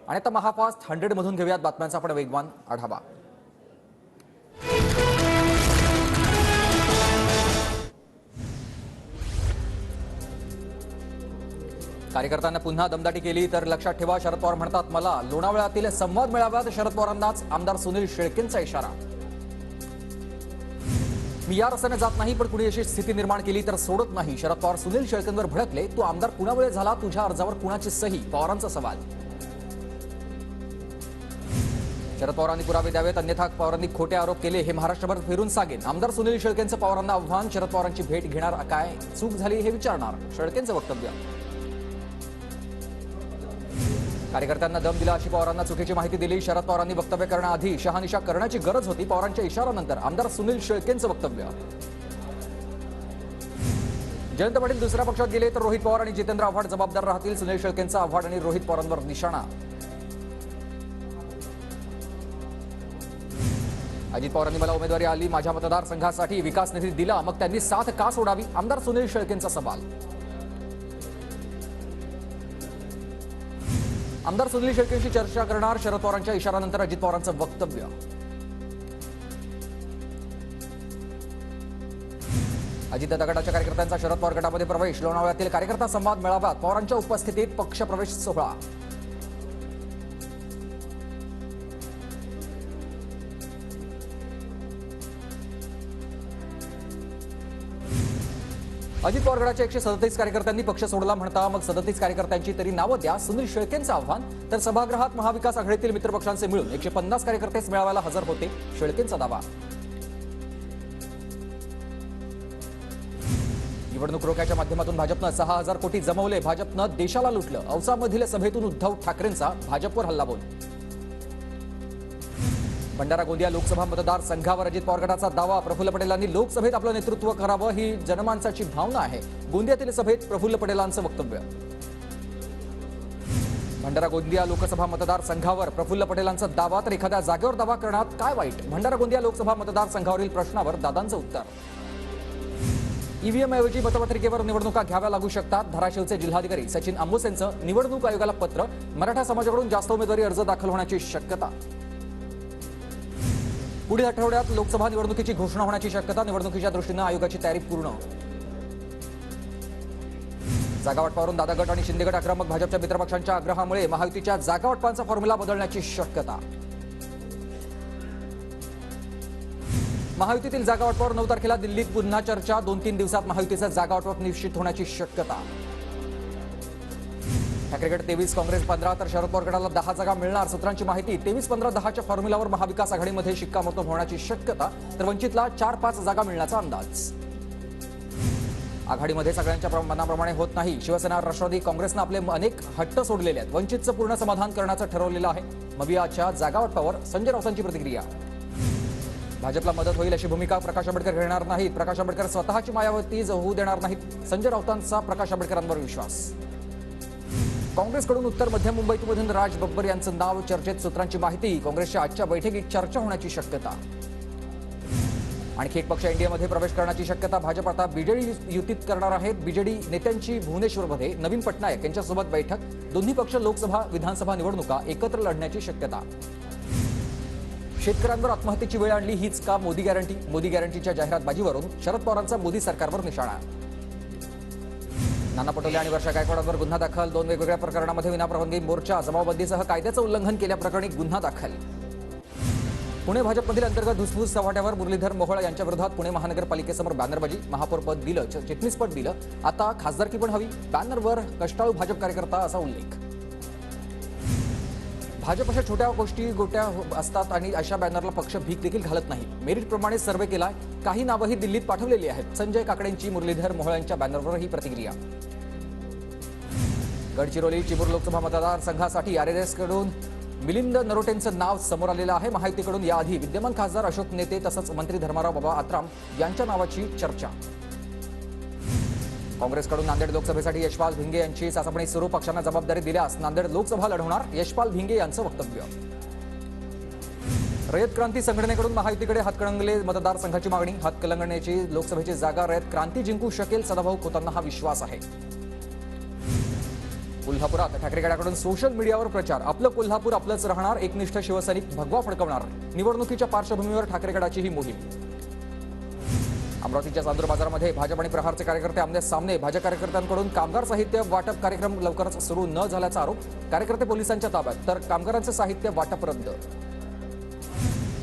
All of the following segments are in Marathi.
आणि आता महाफास्ट 100 मधून घेऊयात बातम्यांचा आपण वेगवान आढावा। कार्यकर्त्यांना पुन्हा दमदाटी केली तर लक्षात ठेवा, शरद पवार म्हणतात मला। लोणावळ्यातील संवाद मेळाव्यात शरद पवारांनाच आमदार सुनील शेळकेंचा इशारा। मी या रस्त्याने जात नाही, पण कुणी अशी स्थिती निर्माण केली तर सोडत नाही। शरद पवार सुनील शेळकेंवर भडकले। तू आमदार कुणामुळे झाला, तुझ्या अर्जावर कुणाची सही? पवारांचा सवाल। शरद पवारांनी पुरावे द्यावेत, अन्यथा पवारांनी खोटे आरोप केले हे महाराष्ट्रभर फिरून सांगेन। आमदार सुनील शेळकेंचं पवारांना आव्हान। शरद पवारांची भेट घेणार, काय चूक झाली हे विचारणार, शेळकेंचं वक्तव्य। कार्यकर्त्यांना दम दिला अशी पवारांना चुकीची माहिती दिली। शरद पवारांनी वक्तव्य करण्याआधी शहानिशा करण्याची गरज होती। पवारांच्या इशाऱ्यानंतर आमदार सुनील शेळकेंचं वक्तव्य। जयंत पाटील दुसऱ्या पक्षात गेले तर रोहित पवार आणि जितेंद्र आव्हाड जबाबदार राहतील। सुनील शेळकेंचा आव्हाड आणि रोहित पवारांवर निशाणा। अजित पवारांनी मला उमेदवारी आली, माझ्या मतदारसंघासाठी विकास निधी दिला, मग त्यांनी साथ का सोडावी? आमदार सुनील शेळकेंचा सवाल। आमदार सुनील शेळकेंशी चर्चा करणार, शरद पवारांच्या इशाऱ्यानंतर अजित पवारांचं वक्तव्य। अजित गटाच्या कार्यकर्त्यांचा शरद पवार गटामध्ये प्रवेश। लोणावळ्यातील कार्यकर्ता संवाद मेळाव्यात पवारांच्या उपस्थितीत पक्षप्रवेश सोहळा। अजित पवार गटाच्या 137 कार्यकर्त्यांनी पक्ष सोडला म्हणता मग 37 कार्यकर्त्यांची तरी नावं द्या, सुनील शेळकेंचं आव्हान। तर सभागृहात महाविकास आघाडीतील मित्रपक्षांचे मिळून 150 कार्यकर्तेच मेळाव्याला हजर होते, शेळकेंचा दावा। निवडणूक रोख्याच्या माध्यमातून भाजपनं 6000 कोटी जमवले, भाजपनं देशाला लुटलं। औसामधील सभेतून उद्धव ठाकरेंचा भाजपवर हल्लाबोल। भंडारा गोंदिया लोकसभा मतदारसंघावर अजित पवार गटाचा दावा। प्रफुल्ल पटेलांनी लोकसभेत आपलं नेतृत्व करावं ही जनमानसाची भावना आहे। गोंदियातील सभेत प्रफुल्ल पटेलांचं वक्तव्य। भंडारा गोंदिया लोकसभा मतदारसंघावर प्रफुल्ल पटेलांचा दावा, तर एखाद्या जागेवर दावा करण्यात काय वाईट? भंडारा गोंदिया लोकसभा मतदारसंघावरील प्रश्नावर दादांचं उत्तर। ईव्हीएम ऐवजी मतपत्रिकेवर निवडणुका घ्याव्या लागू शकतात, धाराशिवचे जिल्हाधिकारी सचिन आंबुसेंचं निवडणूक आयोगाला पत्र। मराठा समाजाकडून जास्त उमेदवारी अर्ज दाखल होण्याची शक्यता। पुढील आठवड्यात लोकसभा निवडणुकीची घोषणा होण्याची शक्यता, निवडणुकीच्या दृष्टीनं आयोगाची तयारी पूर्ण। जागावाटपावरून दादा गट आणि शिंदे गट आक्रमक, भाजपच्या मित्रपक्षांच्या आग्रहामुळे महायुतीच्या जागावाटपांचा फॉर्म्युला बदलण्याची शक्यता। महायुतीतील जागावाटपावर 9 तारखेला दिल्लीत पुन्हा चर्चा, 2-3 दिवसात महायुतीचा जागावाटप निश्चित होण्याची शक्यता। ठाकरे गट 23, काँग्रेस 15, तर शरद पवार गटाला 10 जागा मिळणार। सूत्रांची माहिती, 23-15-10च्या फॉर्म्युलावर महाविकास आघाडीमध्ये शिक्कामोर्तब होण्याची शक्यता, तर वंचितला 4-5 जागा मिळण्याचा अंदाज। आघाडीमध्ये सगळ्यांच्या मनाप्रमाणे होत नाही, शिवसेना राष्ट्रवादी काँग्रेसनं आपले अनेक हट्ट सोडलेले आहेत, वंचितचं पूर्ण समाधान करण्याचं ठरवलेलं आहे। मवियाच्या जागावाटपावर संजय राऊतांची प्रतिक्रिया। भाजपला मदत होईल अशी भूमिका प्रकाश आंबेडकर घेणार नाहीत, प्रकाश आंबेडकर स्वतःची मायावती होऊ देणार नाहीत, संजय राऊतांचा प्रकाश आंबेडकरांवर विश्वास। काँग्रेसकडून उत्तर मध्य मुंबईतमधून राज बब्बर यांचं नाव चर्चेत, सूत्रांची माहिती, काँग्रेसच्या आजच्या बैठकीत चर्चा होण्याची शक्यता। आणखी एक पक्ष एनडीएमध्ये प्रवेश करण्याची शक्यता, भाजप आता बीजेडी युतीत करणार आहेत। बीजेडी नेत्यांची भुवनेश्वरमध्ये नवीन पटनायक यांच्यासोबत बैठक, दोन्ही पक्ष लोकसभा विधानसभा निवडणुका एकत्र लढण्याची शक्यता। शेतकऱ्यांवर आत्महत्येची वेळ आणली हीच का मोदी गॅरंटी? मोदी गॅरंटीच्या जाहिरातबाजीवरून शरद पवारांचा मोदी सरकारवर निशाणा। नाना पटोले आणि वर्षा गायकवाडांवर गुन्हा दाखल, 2 वेगवेगळ्या प्रकरणामध्ये विनाप्रबंधी मोर्चा, जमावबंदीसह कायद्याचं उल्लंघन केल्याप्रकरणी गुन्हा दाखल। पुणे भाजपमधील अंतर्गत धुसफूस चव्हाट्यावर मुरलीधर मोहोळ यांच्या विरोधात पुणे महानगरपालिकेसमोर बॅनरबाजी, महापौरपद दिलं, चिटणीसपद दिलं, आता खासदारकी पण हवी, बॅनरवर कष्टाळू भाजप कार्यकर्ता असा उल्लेख। भाजप अशा छोट्या गोष्टी गोट्या असतात आणि अशा बॅनरला पक्ष भीक देखील घालत नाही। मेरिटप्रमाणे सर्व्हे केलाय, काही नावंही दिल्लीत पाठवलेली आहेत। संजय काकडेंची मुरलीधर मोहोळ यांच्या बॅनरवर ही प्रतिक्रिया। गडचिरोली चिमूर लोकसभा मतदारसंघासाठी आरएलएसकडून मिलिंद नरोटेंचं नाव समोर आलेलं आहे। महायुतीकडून याआधी विद्यमान खासदार अशोक नेते तसंच मंत्री धर्माराव बाबा आत्राम यांच्या नावाची चर्चा। काँग्रेसकडून नांदेड लोकसभेसाठी यशपाल भिंगे यांची चाचपणी सुरू, पक्षांना जबाबदारी दिल्यास नांदेड लोकसभा लढवणार, यशपाल भिंगे यांचं वक्तव्य। रयत क्रांती संघटनेकडून महायुतीकडे हातकणंगले मतदारसंघाची मागणी, हातकणंगलेची लोकसभेची जागा रयत क्रांती जिंकू शकेल, सदाभाऊ खोतांना हा विश्वास आहे। कोल्हापुरात ठाकरे गटाकडून सोशल मीडियावर प्रचार. आपलं कोल्हापूर आपलंच राहणार, एकनिष्ठ शिवसैनिक भगवा फडकवणार. निवडणुकीच्या पार्श्वभूमीवर ठाकरे गटाची ही मोहीम. अमरावतीच्या चांदूर बाजारामध्ये भाजप आणि प्रहारचे कार्यकर्ते आमने सामने. भाजप कार्यकर्त्यांकडून कामगार साहित्य वाटप कार्यक्रम लवकरच सुरू न झाल्याचा आरोप. कार्यकर्ते पोलिसांच्या ताब्यात, तर कामगारांचे साहित्य वाटप रद्द.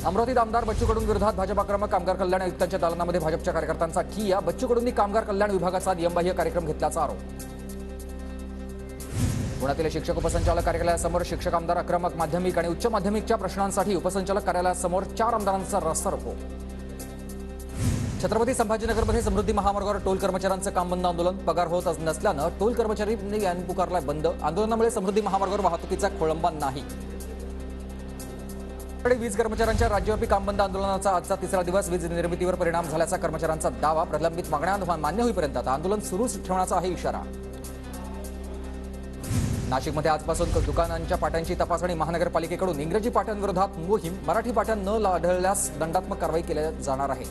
अमरावतीत आमदार बच्चू कडू विरोधात भाजप आक्रमक. कामगार कल्याण आयुक्तांच्या दालनामध्ये भाजपच्या कार्यकर्त्यांचा ठिय्या. बच्चू कडूंनी कामगार कल्याण विभागाचा नियमबाह्य कार्यक्रम घेतल्याचा आरोप. पुण्यातील शिक्षक उपसंचालक कार्यालयासमोर शिक्षक आमदार आक्रमक. माध्यमिक आणि उच्च माध्यमिकच्या प्रश्नांसाठी उपसंचालक कार्यालयासमोर 4 आमदारांचा रस्ता रोको. छत्रपती संभाजीनगरमध्ये समृद्धी महामार्गावर टोल कर्मचाऱ्यांचं काम बंद आंदोलन. पगार होत नसल्यानं टोल कर्मचाऱ्यांनी यान पुकारलाय बंद. आंदोलनामुळे समृद्धी महामार्गावर वाहतुकीचा खोळंबा नाही. वीज कर्मचाऱ्यांच्या राज्यव्यापी काम बंद आंदोलनाचा आजचा 3रा दिवस. वीज निर्मितीवर परिणाम झाल्याचा कर्मचाऱ्यांचा दावा. प्रलंबित मागण्या मान्य होईपर्यंत आंदोलन सुरूच ठेवण्याचा आहे इशारा. नाशिकमध्ये आजपासून दुकानांच्या पाट्यांची तपासणी. महानगरपालिकेकडून इंग्रजी पाट्यांविरोधात मोहीम. मराठी पाट्या न आढळल्यास दंडात्मक कारवाई केली जाणार आहे.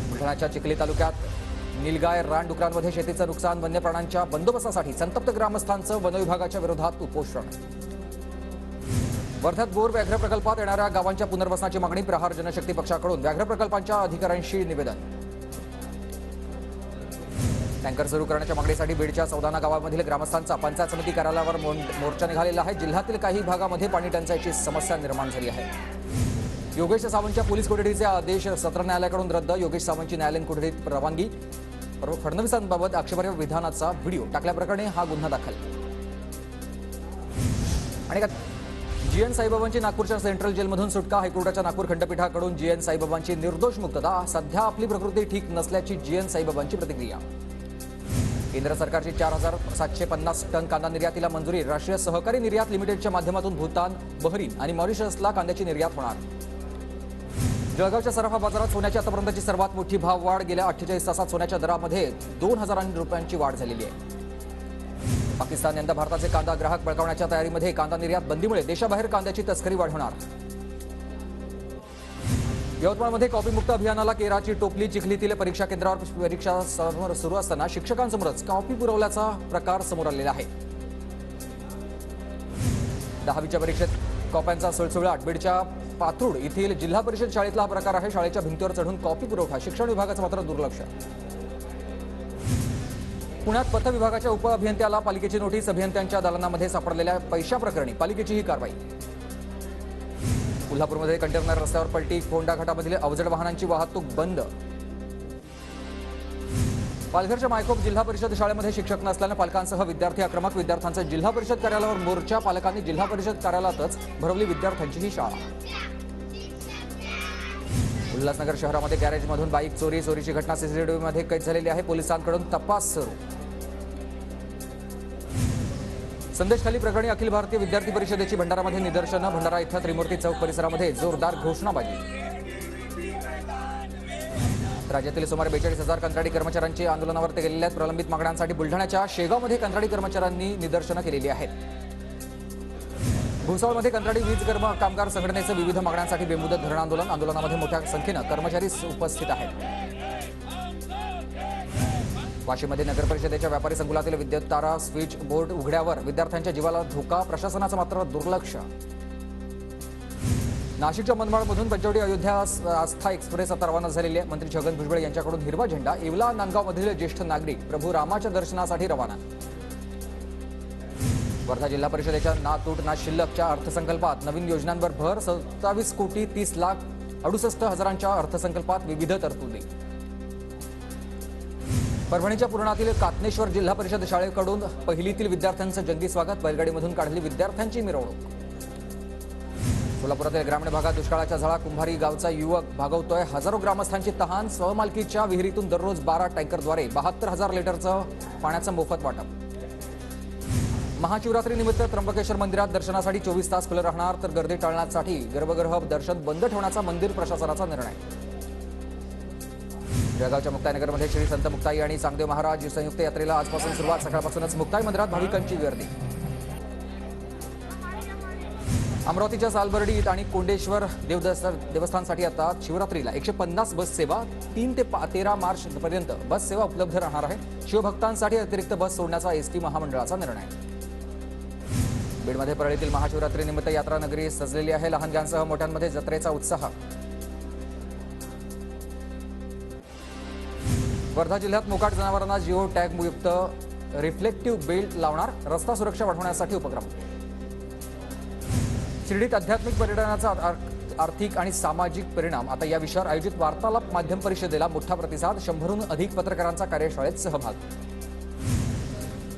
बुलढाण्याच्या चिखली तालुक्यात निलगाय रानडुकरांमध्ये शेतीचं नुकसान. वन्य प्राण्यांच्या बंदोबस्तासाठी संतप्त ग्रामस्थांचं वनविभागाच्या विरोधात उपोषण. वर्ध्यात बोर व्याघ्र प्रकल्पात येणाऱ्या गावांच्या पुनर्वसनाची मागणी. प्रहार जनशक्ती पक्षाकडून व्याघ्र प्रकल्पांच्या अधिकाऱ्यांशी निवेदन. टँकर सुरू करण्याच्या मागणीसाठी बीडच्या सौदाना गावामधील ग्रामस्थांचा पंचायत समिती कार्यालयावर मोर्चा निघालेला आहे. जिल्ह्यातील काही भागामध्ये पाणी टंचाईची समस्या निर्माण झाली आहे. योगेश सावंतच्या पोलीस कोठडीचे आदेश सत्र न्यायालयाकडून रद्द. योगेश सावंतची न्यायालयीन कोठडीत रवानगी. फडणवीसांबाबत आक्षेपार्ह विधानाचा व्हिडिओ टाकल्याप्रकरणी हा गुन्हा दाखल. आणि जीएन साईबाबांची नागपूरच्या सेंट्रल जेलमधून सुटका. हायकोर्टाच्या नागपूर खंडपीठाकडून जीएन साईबाबांची निर्दोष मुक्तता. सध्या आपली प्रकृती ठीक नसल्याची जीएन साईबाबांची प्रतिक्रिया. केंद्र सरकारची 4750 टन कांदा निर्यातीला मंजुरी. राष्ट्रीय सहकारी निर्यात लिमिटेडच्या माध्यमातून भूतान, बहरीन आणि मॉरिशसला कांद्याची निर्यात होणार. जळगावच्या सराफा बाजारात सोन्याची आतापर्यंतची सर्वात मोठी भाववाढ. गेल्या 48 तासात सोन्याच्या दरामध्ये 2000 रुपयांची वाढ झालेली आहे. पाकिस्तान यंदा भारताचे कांदा ग्राहक बळकावण्याच्या तयारीमध्ये. कांदा निर्यात बंदीमुळे देशाबाहेर कांद्याची तस्करी वाढवणार. यवतमाळमध्ये कॉपीमुक्त अभियानाला केराची टोपली. चिखलीतील परीक्षा केंद्रावर परीक्षा सुरू असताना शिक्षकांसमोरच कॉपी पुरवल्याचा प्रकार समोर आलेला आहे. 10वीच्या परीक्षेत कॉप्यांचा सुळसुळाट. बीडच्या पाथरूड येथील जिल्हा परिषद शाळेतला हा प्रकार आहे. शाळेच्या भिंतीवर चढून कॉपी पुरवठा. शिक्षण विभागाचं मात्र दुर्लक्ष. पुण्यात पथ विभागाच्या उपअभियंत्याला पालिकेची नोटीस. अभियंत्यांच्या दालनामध्ये सापडलेल्या पैशाप्रकरणी पालिकेची ही कारवाई. कोल्हापूरमध्ये कंटेनर रस्त्यावर पलटी. कोंडा घाटामधील अवजड वाहनांची वाहतूक बंद. पालघरच्या मायखोप जिल्हा परिषद शाळेमध्ये शिक्षक नसल्यानं पालकांसह विद्यार्थी आक्रमक. विद्यार्थ्यांचं जिल्हा परिषद कार्यालयावर मोर्चा. पालकांनी जिल्हा परिषद कार्यालयातच भरवली विद्यार्थ्यांची ही शाळा. उल्हासनगर शहरामध्ये गॅरेजमधून बाईक चोरी. चोरीची घटना सीसीटीव्हीमध्ये कैद झालेली आहे. पोलिसांकडून तपास सुरू. संदेशखाली प्रकरणी अखिल भारतीय विद्यार्थी परिषदेची भंडारामध्ये निदर्शनं. भंडारा इथं त्रिमूर्ती चौक परिसरामध्ये जोरदार घोषणाबाजी. राज्यातील सुमारे 42,000 कंत्राटी कर्मचाऱ्यांची आंदोलनावर गेलेल्या प्रलंबित मागण्यांसाठी बुलढाण्याच्या शेगावमध्ये कंत्राटी कर्मचाऱ्यांनी निदर्शनं केलेली आहेत. भुसावळमध्ये कंत्राटी वीज कामगार संघटनेचं विविध मागण्यांसाठी बेमुदत धरण आंदोलन. आंदोलनामध्ये मोठ्या संख्येनं कर्मचारी उपस्थित आहेत. वाशीमध्ये नगर परिषदेच्या व्यापारी संकुलातील विद्युत तारा स्विच बोर्ड उघड्यावर. विद्यार्थ्यांच्या जीवाला धोका. प्रशासनाचं मात्र दुर्लक्ष. नाशिकच्या मनमाडमधून पंचवटी अयोध्या आस्था एक्सप्रेस आता रवाना झालेली आहे. मंत्री छगन भुजबळ यांच्याकडून हिरवा झेंडा. येवला नांदगावमधील ज्येष्ठ नागरिक प्रभू रामाच्या दर्शनासाठी रवाना. वर्धा जिल्हा परिषदेच्या ना तूट ना शिल्लकच्या अर्थसंकल्पात नवीन योजनांवर भर. 27,30,68,000च्या अर्थसंकल्पात विविध तरतुदी. परभणीच्या पूर्णातील कातनेश्वर जिल्हा परिषद शाळेकडून पहिलीतील विद्यार्थ्यांचं जंगी स्वागत. बैलगाडीमधून काढली विद्यार्थ्यांची मिरवणूक. सोलापुरातील ग्रामीण भागात दुष्काळाच्या झळा. कुंभारी गावचा युवक भागवतोय हजारो ग्रामस्थांची तहान. स्वमालकीच्या विहिरीतून दररोज 12 टँकरद्वारे 72,000 लिटरचं पाण्याचं मोफत वाटप. महाशिवरात्रीनिमित्त त्र्यंबकेश्वर मंदिरात दर्शनासाठी 24 तास खुलं राहणार. तर गर्दी टाळण्यासाठी गर्भगृह दर्शन बंद ठेवण्याचा मंदिर प्रशासनाचा निर्णय. जळगावच्या मुक्ताईनगरमध्ये श्री संत मुक्ताई आणि चांगदेव महाराज संयुक्त यात्रेला आजपासून सुरुवात. सकाळपासूनच मुक्ताई मंदिरात भाविकांची गर्दी. अमरावतीच्या सालबर्डीत आणि कोंडेश्वर देवस्थानसाठी आता शिवरात्रीला 150 बस सेवा 3 ते 13 मार्च पर्यंत बस सेवा उपलब्ध राहणार आहे. शिवभक्तांसाठी अतिरिक्त बस सोडण्याचा एसटी महामंडळाचा निर्णय. बीडमध्ये परळीतील महाशिवरात्रीनिमित्त यात्रा नगरी सजलेली आहे. लहानग्यांसह मोठ्यांमध्ये जत्रेचा उत्साह. वर्धा जिल्ह्यात मोकाट जनावरांना जिओ टॅग युक्त रिफ्लेक्टिव्ह बेल्ट लावणार. रस्ता सुरक्षा वाढवण्यासाठी उपक्रम. शिर्डीत आध्यात्मिक पर्यटनाचा आर्थिक आणि सामाजिक परिणाम आता या विषयावर आयोजित वार्तालाप माध्यम परिषदेला मोठा प्रतिसाद. 100हून अधिक पत्रकारांचा कार्यशाळेत सहभाग.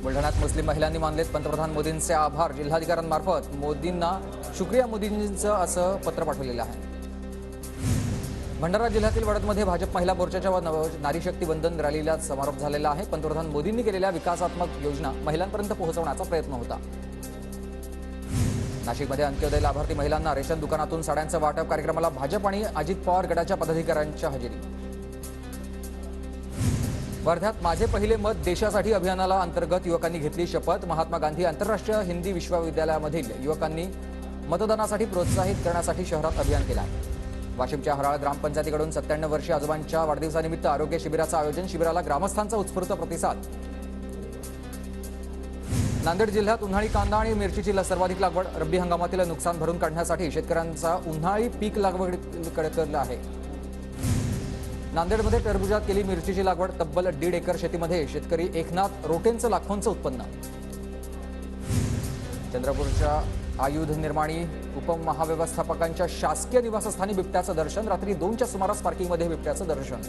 बुलढाण्यात मुस्लिम महिलांनी मानलेत पंतप्रधान मोदींचे आभार. जिल्हाधिकाऱ्यांमार्फत मोदींना शुक्रिया मोदींचं असं पत्र पाठवलेलं आहे. भंडारा जिल्ह्यातील वडदमध्ये भाजप महिला मोर्चाच्या नारी शक्ती वंदन रॅलीला समारोप झालेला आहे. पंतप्रधान मोदींनी केलेल्या विकासात्मक योजना महिलांपर्यंत पोहोचवण्याचा प्रयत्न होता. नाशिकमध्ये अंत्योदय लाभार्थी महिलांना रेशन दुकानातून साड्यांचं वाटप. कार्यक्रमाला भाजप आणि अजित पवार गटाच्या पदाधिकाऱ्यांच्या हजेरी. वर्ध्यात माझे पहिले मत देशासाठी अभियानाला अंतर्गत युवकांनी घेतली शपथ. महात्मा गांधी आंतरराष्ट्रीय हिंदी विश्वविद्यालयामधील युवकांनी मतदानासाठी प्रोत्साहित करण्यासाठी शहरात अभियान केलं आहे. वाशिमच्या हराळ ग्रामपंचायतीकडून 97 वर्षीय आजोबांच्या वाढदिवसानिमित्त आरोग्य शिबिराचं आयोजन. शिबिराला ग्रामस्थांचा उत्स्फूर्त प्रतिसाद. नांदेड जिल्ह्यात उन्हाळी कांदा आणि मिरचीची सर्वाधिक लागवड. रब्बी हंगामातील नुकसान भरून काढण्यासाठी शेतकऱ्यांचा उन्हाळी पीक लागवडीकडे कल आहे. नांदेडमध्ये टरबुजात केली मिरचीची लागवड. तब्बल 1.5 एकर शेतीमध्ये शेतकरी एकनाथ रोटेंचं लाखोंचं उत्पन्न. चंद्रपूरच्या आयुध निर्माणी उपमहाव्यवस्थापकांच्या शासकीय निवासस्थानी बिबट्याचं दर्शन. रात्री 2च्या सुमारास पार्किंगमध्ये बिबट्याचं दर्शन.